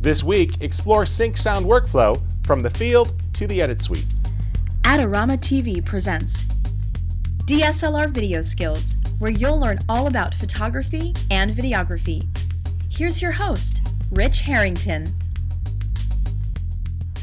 This week, explore sync sound workflow from the field to the edit suite. AdoramaTV presents DSLR Video Skills, where you'll learn all about photography and videography. Here's your host, Rich Harrington.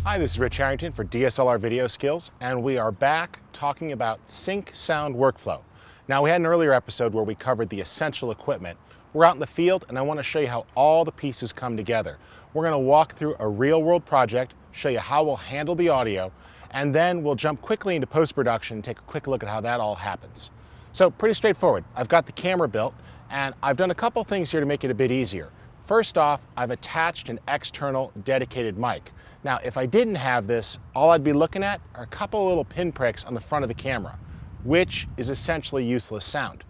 Hi, this is Rich Harrington for DSLR Video Skills, and we are back talking about sync sound workflow. Now, we had an earlier episode where we covered the essential equipment. We're out in the field, and I want to show you how all the pieces come together. We're going to walk through a real-world project, show you how we'll handle the audio, and then we'll jump quickly into post-production and take a quick look at how that all happens. So, pretty straightforward. I've got the camera built, and I've done a couple things here to make it a bit easier. First off, I've attached an external dedicated mic. Now, if I didn't have this, all I'd be looking at are a couple of little pinpricks on the front of the camera, which is essentially useless sound.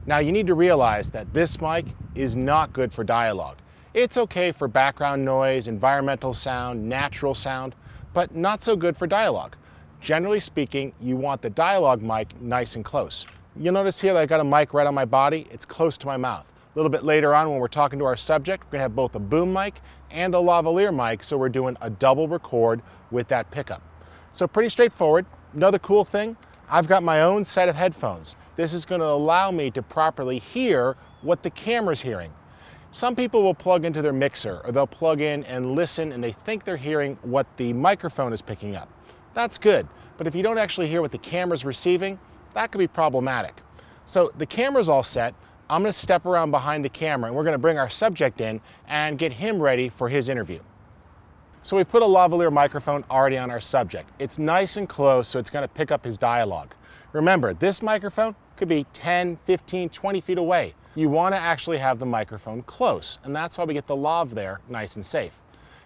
Now, you need to realize that this mic is not good for dialogue. It's okay for background noise, environmental sound, natural sound, but not so good for dialogue. Generally speaking, you want the dialogue mic nice and close. You'll notice here that I've got a mic right on my body. It's close to my mouth. A little bit later on, when we're talking to our subject, we're gonna have both a boom mic and a lavalier mic, so we're doing a double record with that pickup. So pretty straightforward. Another cool thing, I've got my own set of headphones. This is gonna allow me to properly hear what the camera's hearing. Some people will plug into their mixer, or they'll plug in and listen, and they think they're hearing what the microphone is picking up. That's good, but if you don't actually hear what the camera's receiving, that could be problematic. So the camera's all set. I'm gonna step around behind the camera, and we're gonna bring our subject in and get him ready for his interview. So we've put a lavalier microphone already on our subject. It's nice and close, so it's gonna pick up his dialogue. Remember, this microphone could be 10, 15, 20 feet away. You wanna actually have the microphone close, and that's why we get the lav there nice and safe.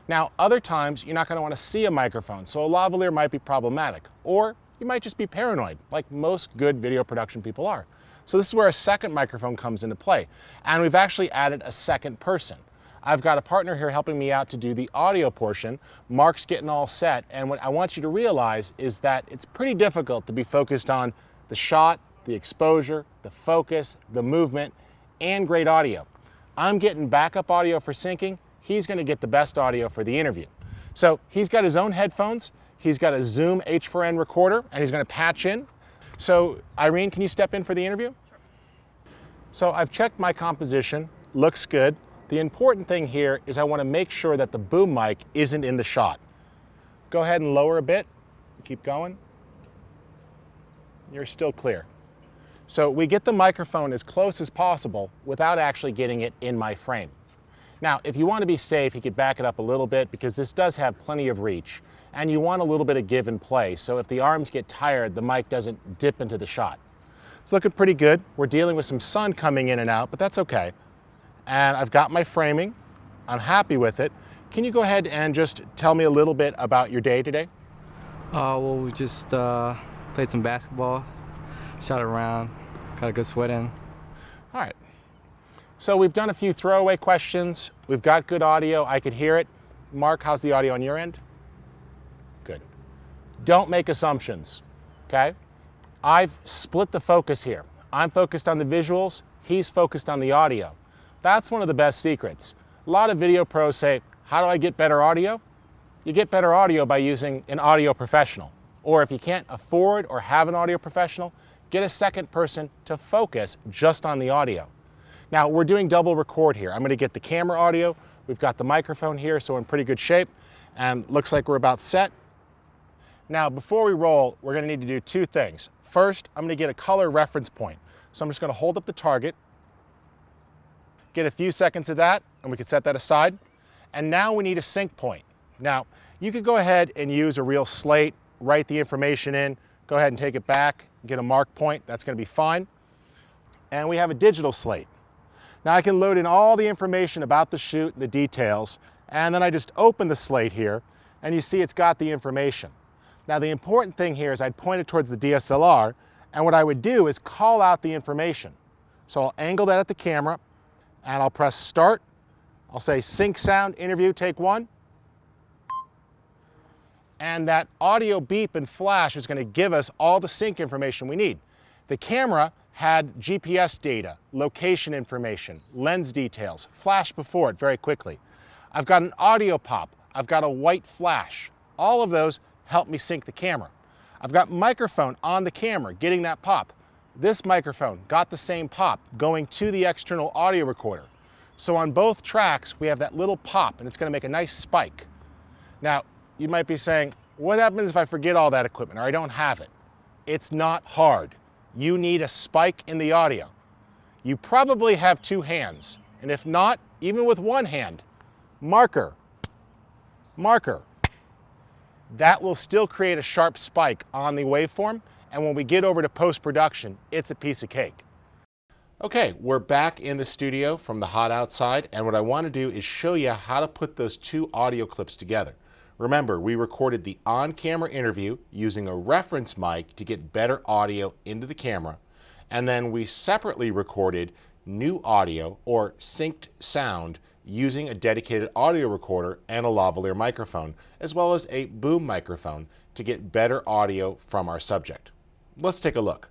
Now, other times, you're not gonna wanna see a microphone, so a lavalier might be problematic, or you might just be paranoid, like most good video production people are. So this is where a second microphone comes into play, and we've actually added a second person. I've got a partner here helping me out to do the audio portion. Mark's getting all set, and what I want you to realize is that it's pretty difficult to be focused on the shot, the exposure, the focus, the movement, and great audio. I'm getting backup audio for syncing. He's gonna get the best audio for the interview. So he's got his own headphones. He's got a Zoom H4n recorder, and he's gonna patch in. So Irene, can you step in for the interview? Sure. So I've checked my composition, looks good. The important thing here is I wanna make sure that the boom mic isn't in the shot. Go ahead and lower a bit, keep going. You're still clear. So we get the microphone as close as possible without actually getting it in my frame. Now, if you want to be safe, you could back it up a little bit because this does have plenty of reach, and you want a little bit of give and play. So if the arms get tired, the mic doesn't dip into the shot. It's looking pretty good. We're dealing with some sun coming in and out, but that's okay. And I've got my framing. I'm happy with it. Can you go ahead and just tell me a little bit about your day today? Well, we just played some basketball, shot around, got a good sweat in. All right. So we've done a few throwaway questions. We've got good audio. I could hear it. Mark, how's the audio on your end? Good. Don't make assumptions, okay? I've split the focus here. I'm focused on the visuals. He's focused on the audio. That's one of the best secrets. A lot of video pros say, how do I get better audio? You get better audio by using an audio professional. Or if you can't afford or have an audio professional, get a second person to focus just on the audio. Now, we're doing double record here. I'm gonna get the camera audio. We've got the microphone here, so we're in pretty good shape, and looks like we're about set. Now, before we roll, we're gonna need to do two things. First, I'm gonna get a color reference point. So I'm just gonna hold up the target, get a few seconds of that, and we can set that aside. And now we need a sync point. Now, you could go ahead and use a real slate, write the information in, go ahead and take it back, get a mark point, that's gonna be fine. And we have a digital slate. Now I can load in all the information about the shoot and the details, and then I just open the slate here, and you see it's got the information. Now the important thing here is I'd point it towards the DSLR, and what I would do is call out the information. So I'll angle that at the camera, and I'll press start. I'll say sync sound, interview, take one. And that audio beep and flash is going to give us all the sync information we need. The camera had GPS data, location information, lens details, flash before it very quickly. I've got an audio pop. I've got a white flash. All of those help me sync the camera. I've got microphone on the camera getting that pop. This microphone got the same pop going to the external audio recorder. So on both tracks, we have that little pop, and it's going to make a nice spike. Now, you might be saying, what happens if I forget all that equipment or I don't have it? It's not hard. You need a spike in the audio. You probably have two hands, and if not, even with one hand, marker, marker. That will still create a sharp spike on the waveform, and when we get over to post-production, it's a piece of cake. Okay, we're back in the studio from the hot outside, and what I want to do is show you how to put those two audio clips together. Remember, we recorded the on-camera interview using a reference mic to get better audio into the camera, and then we separately recorded new audio or synced sound using a dedicated audio recorder and a lavalier microphone, as well as a boom microphone to get better audio from our subject. Let's take a look.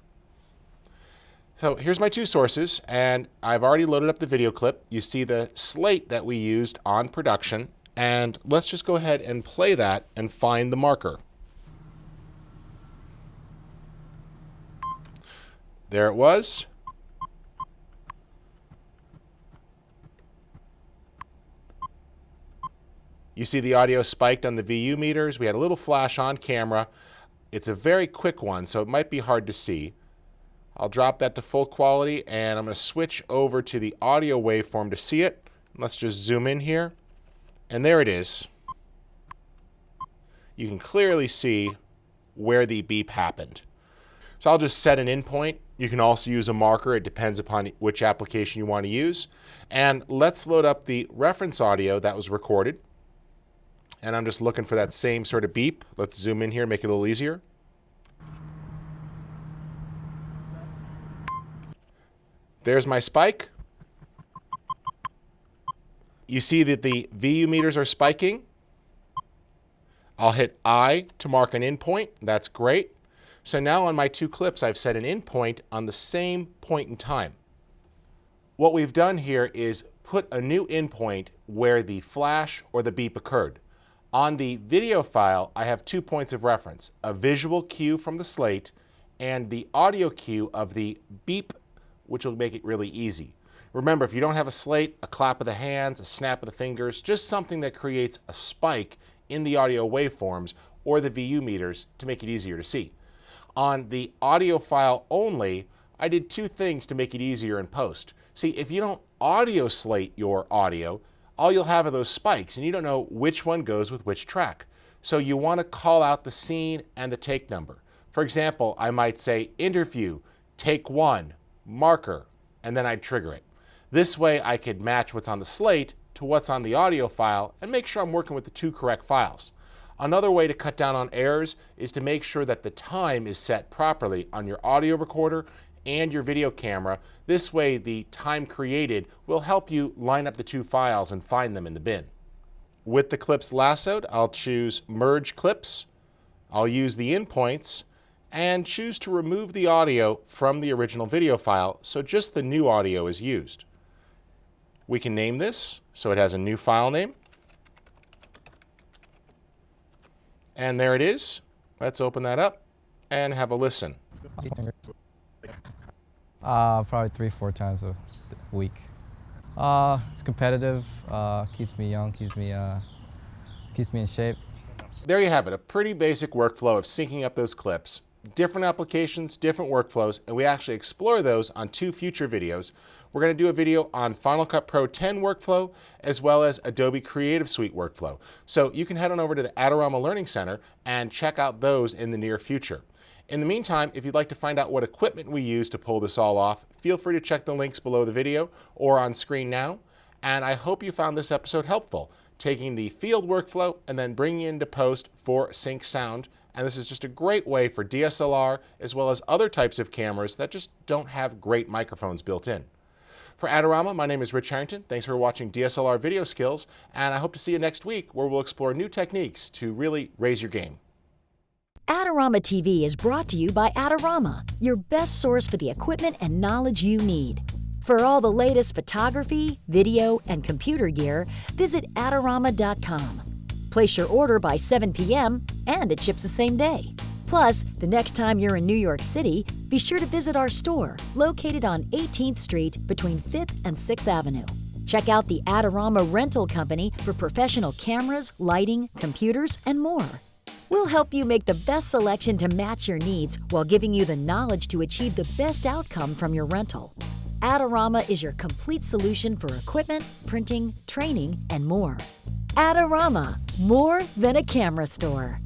So here's my two sources, and I've already loaded up the video clip. You see the slate that we used on production, and let's just go ahead and play that and find the marker. There it was. You see the audio spiked on the VU meters. We had a little flash on camera. It's a very quick one, so it might be hard to see. I'll drop that to full quality, and I'm going to switch over to the audio waveform to see it. Let's just zoom in here, and there it is. You can clearly see where the beep happened. So I'll just set an in point. You can also use a marker. It depends upon which application you want to use. And let's load up the reference audio that was recorded. And I'm just looking for that same sort of beep. Let's zoom in here, make it a little easier. There's my spike. You see that the VU meters are spiking. I'll hit I to mark an in point. That's great. So now on my two clips, I've set an in point on the same point in time. What we've done here is put a new in point where the flash or the beep occurred. On the video file, I have 2 points of reference, a visual cue from the slate and the audio cue of the beep, which will make it really easy. Remember, if you don't have a slate, a clap of the hands, a snap of the fingers, just something that creates a spike in the audio waveforms or the VU meters to make it easier to see. On the audio file only, I did two things to make it easier in post. See, if you don't audio slate your audio, all you'll have are those spikes, and you don't know which one goes with which track. So you want to call out the scene and the take number. For example, I might say interview, take 1, marker, and then I'd trigger it. This way I could match what's on the slate to what's on the audio file and make sure I'm working with the two correct files. Another way to cut down on errors is to make sure that the time is set properly on your audio recorder and your video camera. This way the time created will help you line up the two files and find them in the bin. With the clips lassoed, I'll choose Merge Clips. I'll use the in points and choose to remove the audio from the original video file so just the new audio is used. We can name this so it has a new file name. And there it is. Let's open that up and have a listen. Probably 3-4 times a week. It's competitive, keeps me young, keeps me in shape. There you have it, a pretty basic workflow of syncing up those clips. Different applications, different workflows, and we actually explore those on 2 future videos. We're going to do a video on Final Cut Pro 10 workflow as well as Adobe Creative Suite workflow. So you can head on over to the Adorama Learning Center and check out those in the near future. In the meantime, if you'd like to find out what equipment we use to pull this all off, feel free to check the links below the video or on screen now. And I hope you found this episode helpful, taking the field workflow and then bringing it into post for sync sound. And this is just a great way for DSLR as well as other types of cameras that just don't have great microphones built in. For Adorama, my name is Rich Harrington. Thanks for watching DSLR Video Skills, and I hope to see you next week where we'll explore new techniques to really raise your game. Adorama TV is brought to you by Adorama, your best source for the equipment and knowledge you need. For all the latest photography, video, and computer gear, visit Adorama.com. Place your order by 7 p.m. and it ships the same day. Plus, the next time you're in New York City, be sure to visit our store located on 18th Street between 5th and 6th Avenue. Check out the Adorama Rental Company for professional cameras, lighting, computers, and more. We'll help you make the best selection to match your needs while giving you the knowledge to achieve the best outcome from your rental. Adorama is your complete solution for equipment, printing, training, and more. Adorama, more than a camera store.